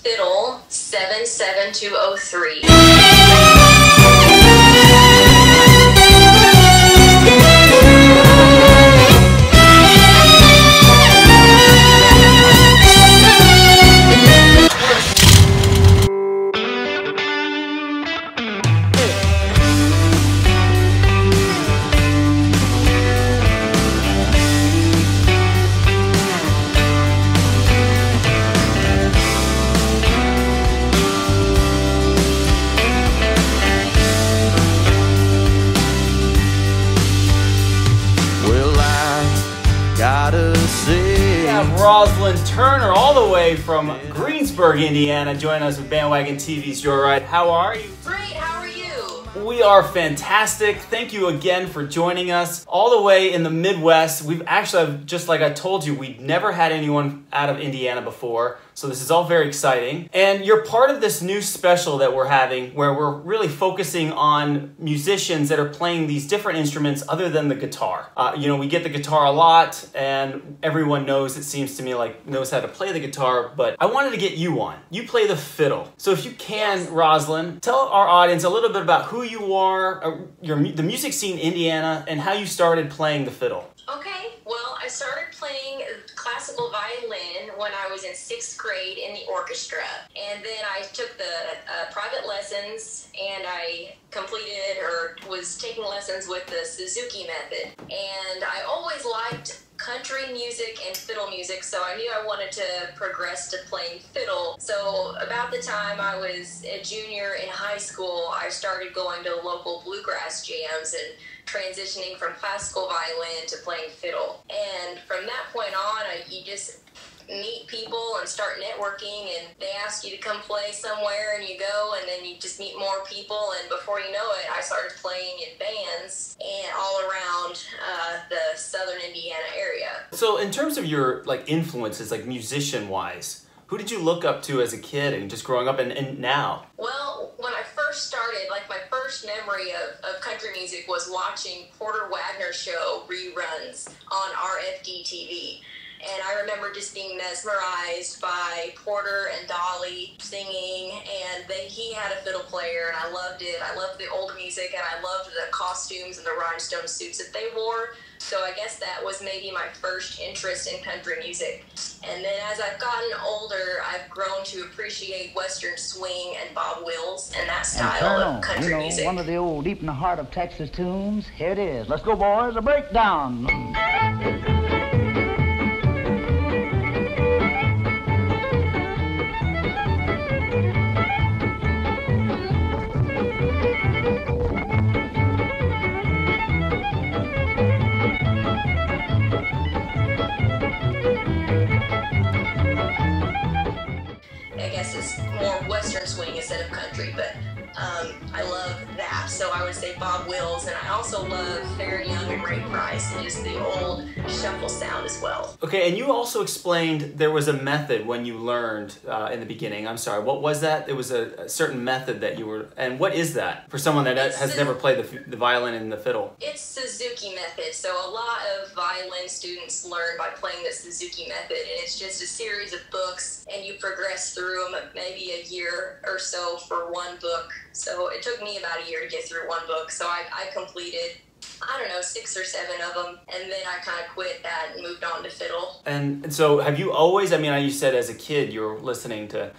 fiddle 77203. Rozlyn Turner, all the way from Greensburg, Indiana, joining us with Bandwagon TV's Joyride. How are you? Great, how are you? We are fantastic. Thank you again for joining us all the way in the Midwest. We've actually, just like I told you, we've never had anyone out of Indiana before, so this is all very exciting. And you're part of this new special that we're having where we're really focusing on musicians that are playing these different instruments other than the guitar. You know, we get the guitar a lot and everyone knows, it seems to me, like knows how to play the guitar, but I wanted to get you on. You play the fiddle. So if you can, Rozlyn, tell our audience a little bit about who you are, the music scene in Indiana, and how you started playing the fiddle. Okay, well, I started playing classical violin when I was in 6th grade in the orchestra. And then I took the private lessons and I completed or was taking lessons with the Suzuki Method. And I always liked country music and fiddle music, so I knew I wanted to progress to playing fiddle. So about the time I was a junior in high school, I started going to local bluegrass jams and transitioning from classical violin to playing fiddle. And from that point on, you just meet people and start networking, and they ask you to come play somewhere and you go, and then you just meet more people, and before you know it, I started playing in bands and all around the southern Indiana area. So in terms of your influences, musician wise, who did you look up to as a kid and just growing up and now? Well, when I first started, my first memory of country music was watching Parton Wagoner show reruns on RFD TV. And I remember just being mesmerized by Porter and Dolly singing, and he had a fiddle player, and I loved it. I loved the old music, and I loved the costumes and the rhinestone suits that they wore. So I guess that was maybe my first interest in country music. And then as I've gotten older, I've grown to appreciate Western swing and Bob Wills and that style of country music. One of the old deep in the heart of Texas tunes. Here it is. Let's go, boys. A breakdown. More Western swing instead of country, but I love that. So I would say Bob Wills, and I also love Fair Young and Ray Price, and just the old shuffle sound as well. Okay, and you also explained there was a method when you learned in the beginning. I'm sorry, what was that? It was a certain method that you were, and what is that for someone that has never played the violin and the fiddle? It's Suzuki Method. So a lot of violin students learn by playing the Suzuki Method, and it's just a series of books, and you progress through them maybe a year or so for one book. So it took me about a year to get through one book. So I completed, I don't know, 6 or 7 of them, and then I kind of quit that and moved on to fiddle. And so have you always, I mean, you said as a kid you were listening to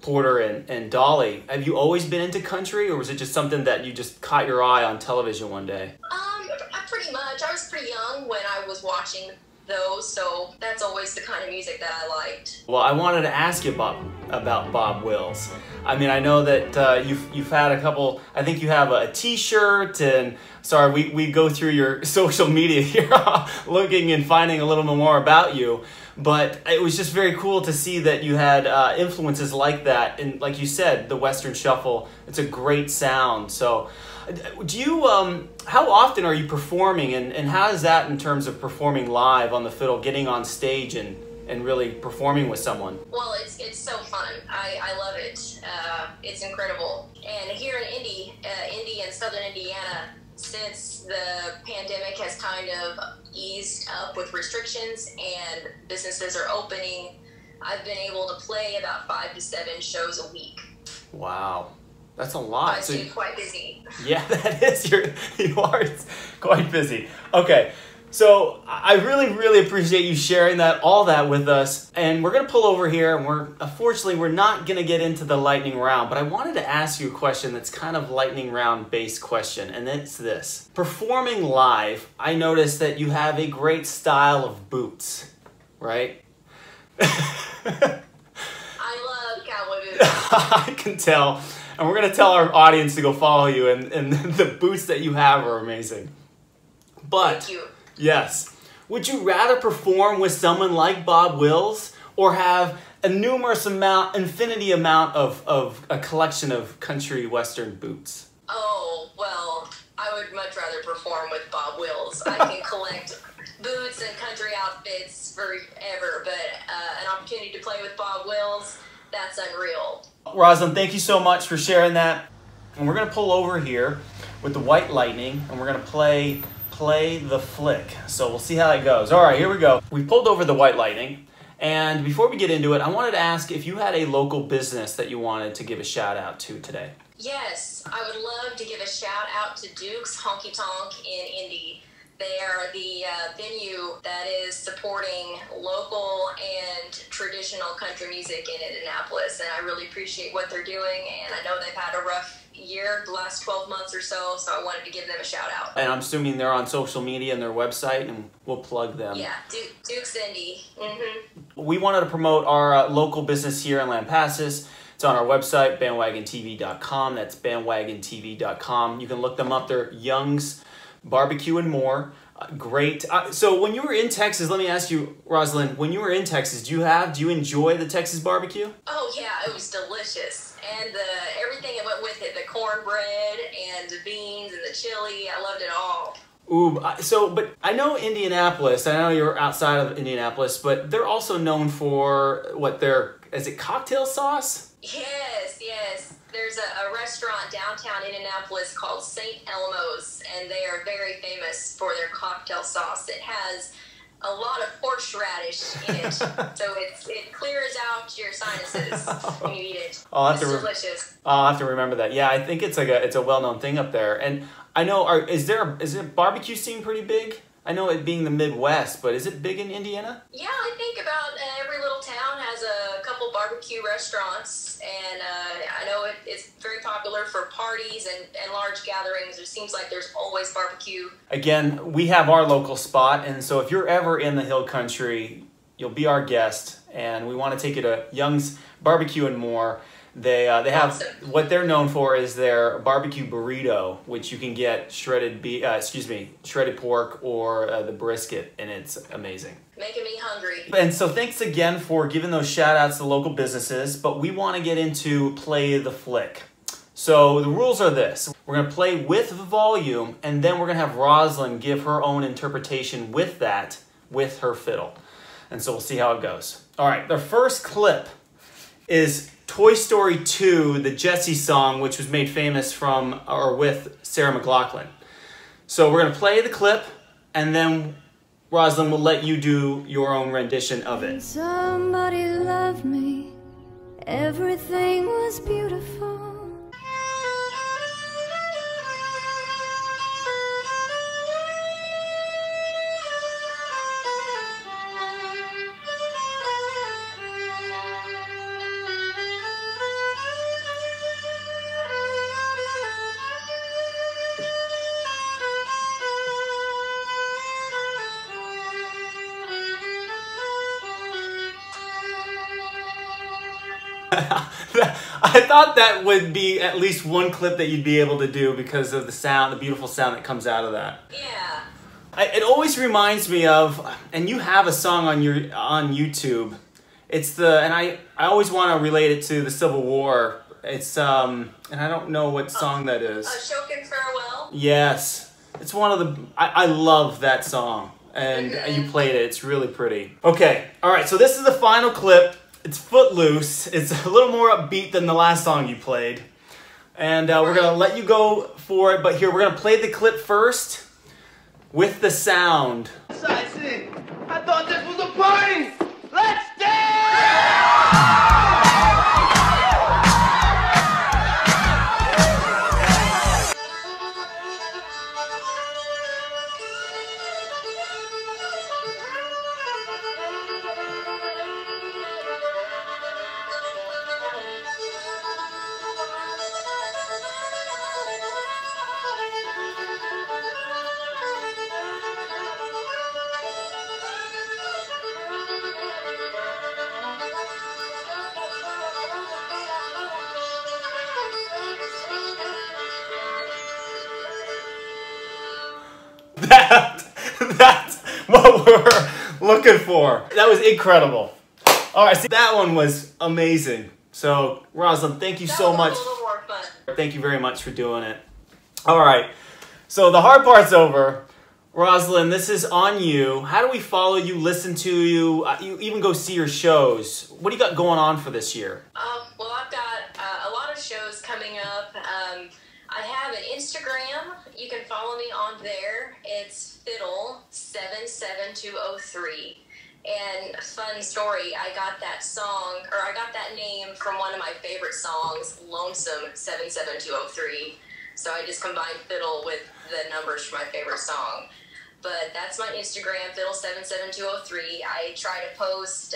Porter and Dolly. Have you always been into country, or was it just something that you just caught your eye on television one day? Pretty much. I was pretty young when I was watching those, so that's always the kind of music that I liked. Well, I wanted to ask you about Bob Wills. I mean, I know that you've had a couple, I think you have a t-shirt, and sorry, we go through your social media here looking and finding a little bit more about you, but it was just very cool to see that you had influences like that, and like you said, the Western shuffle, it's a great sound. So do you, how often are you performing, and how is that in terms of performing live on the fiddle, getting on stage and really performing with someone? Well, it's so fun. I love it. It's incredible. And here in Indy and Southern Indiana, since the pandemic has kind of eased up with restrictions and businesses are opening, I've been able to play about 5 to 7 shows a week. Wow. That's a lot. I stay quite busy. Yeah, that is. You are quite busy. Okay. So I really, really appreciate you sharing all that with us. And we're going to pull over here, and unfortunately, we're not going to get into the lightning round, but I wanted to ask you a question that's kind of lightning round based question, and it's this. Performing live, I noticed that you have a great style of boots, right? I love cowboy boots. I can tell. And we're going to tell our audience to go follow you, and the boots that you have are amazing. But thank you. Yes. Would you rather perform with someone like Bob Wills or have a infinity amount of a collection of country western boots? Oh, well, I would much rather perform with Bob Wills. I can collect boots and country outfits forever, but an opportunity to play with Bob Wills, that's unreal. Rozlyn, thank you so much for sharing that. And we're going to pull over here with the White Lightning, and we're going to play the flick. So we'll see how it goes. All right, here we go. We pulled over the White Lightning, and before we get into it, I wanted to ask if you had a local business that you wanted to give a shout out to today. Yes, I would love to give a shout out to Duke's Honky Tonk in Indy. They are the venue that is supporting local and traditional country music in Indianapolis, and I really appreciate what they're doing, and I know they've had a rough year, the last 12 months or so I wanted to give them a shout out. And I'm assuming they're on social media and their website, and we'll plug them. Yeah, Duke's Indy. Mm-hmm. We wanted to promote our local business here in Lampasas. It's on our website, bandwagontv.com. That's bandwagontv.com. You can look them up. They're Young's Barbecue and More. Great. So when you were in Texas, let me ask you, Rozlyn, when you were in Texas, do you enjoy the Texas barbecue? Oh yeah, it was delicious. And everything that went with it, the cornbread and the beans and the chili, I loved it all. Ooh, but I know Indianapolis, I know you're outside of Indianapolis, but they're also known for is it cocktail sauce? Yes. There's a restaurant downtown Indianapolis called St. Elmo's, and they are very famous for their cocktail sauce. It has a lot of horseradish in it, so it clears out your sinuses when you eat it. It's delicious. I'll have to remember that. Yeah, I think it's a well-known thing up there. And I know, is the barbecue scene pretty big? I know it being the Midwest, but is it big in Indiana? Yeah, I think about every little town has a couple barbecue restaurants, and I know it's very popular for parties and large gatherings. It seems like there's always barbecue. Again, we have our local spot, and so if you're ever in the Hill Country, you'll be our guest, and we want to take you to Young's Barbecue and More. They have awesome. What they're known for is their barbecue burrito, which you can get shredded pork or the brisket, and it's amazing. Making me hungry. And so thanks again for giving those shout outs to local businesses, but we want to get into Play the Flick. So the rules are this. We're going to play with volume, and then we're going to have Rozlyn give her own interpretation with her fiddle. And so we'll see how it goes. All right, the first clip is Toy Story 2, the Jessie song, which was made famous with Sarah McLachlan. So we're going to play the clip, and then Rozlyn will let you do your own rendition of it. Somebody loved me, everything was beautiful. I thought that would be at least one clip that you'd be able to do because of the sound, the beautiful sound that comes out of that. Yeah. It always reminds me of, and you have a song on YouTube. It's and I always want to relate it to the Civil War. It's and I don't know what song that is. Shokin' Farewell. Yes, it's one of the. I love that song, and you played it. It's really pretty. Okay, all right. So this is the final clip. It's Footloose. It's a little more upbeat than the last song you played. And we're going to let you go for it. But here, we're going to play the clip first with the sound. I thought this was a party! Let's dance! That's what we're looking for. That was incredible. All right, see, that one was amazing. So, Rozlyn, thank you so much. That was a little more fun. Thank you very much for doing it. All right, so the hard part's over. Rozlyn, this is on you. How do we follow you, listen to you, you even go see your shows? What do you got going on for this year? Well, I've got a lot of shows coming up. I have an Instagram. You can follow me on there. It's fiddle 77203. And fun story, I got that song, or I got that name from one of my favorite songs, Lonesome 77203. So I just combined fiddle with the numbers for my favorite song. But that's my Instagram, fiddle 77203. I try to post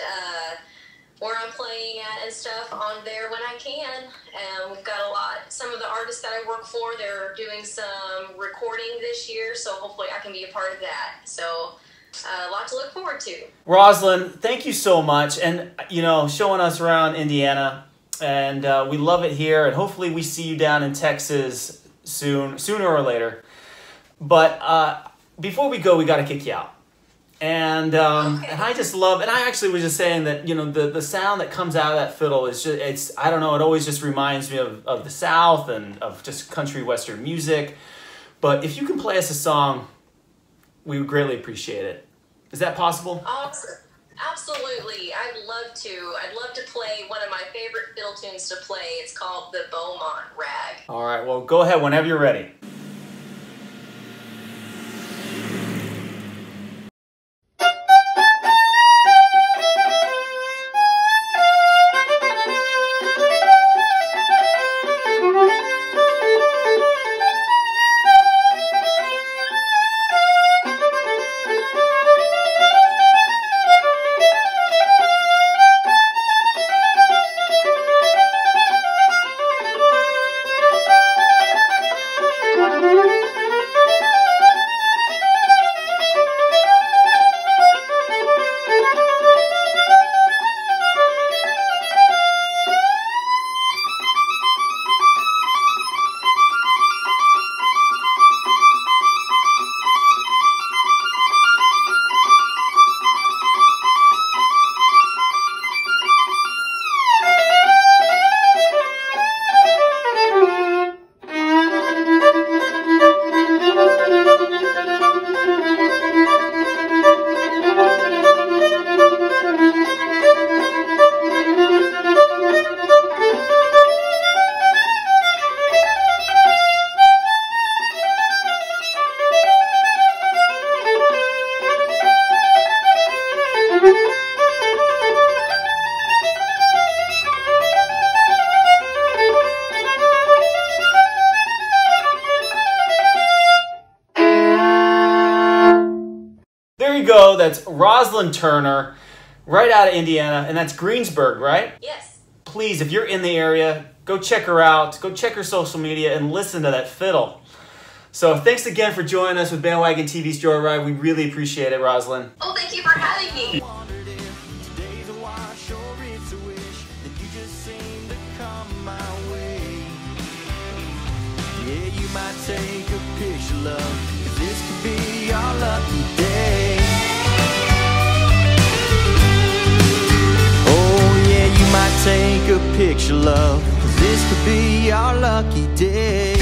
where I'm playing at and stuff on there when I can. And we've got some of the artists that I work for, they're doing some recording this year, so hopefully I can be a part of that. So a lot to look forward to. Rozlyn, thank you so much. And, you know, showing us around Indiana. And we love it here. And hopefully we see you down in Texas sooner or later. But before we go, we got to kick you out. And and I just love, and I actually was just saying that, you know, the sound that comes out of that fiddle is just, I don't know, it always just reminds me of the South and of just country Western music. But if you can play us a song, we would greatly appreciate it. Is that possible? Awesome. Absolutely. I'd love to. I'd love to play one of my favorite fiddle tunes to play. It's called the Beaumont Rag. All right, well, go ahead whenever you're ready. There you go. That's Rozlyn Turner, right out of Indiana, and that's Greensburg, right? Yes. Please, if you're in the area, go check her out. Go check her social media and listen to that fiddle. So thanks again for joining us with Bandwagon TV's Joyride. We really appreciate it, Rozlyn. Oh, thank you for having me. Yeah, you might take a picture, love, 'cause this could be our lucky day. Oh yeah, you might take a picture, love, 'cause this could be our lucky day.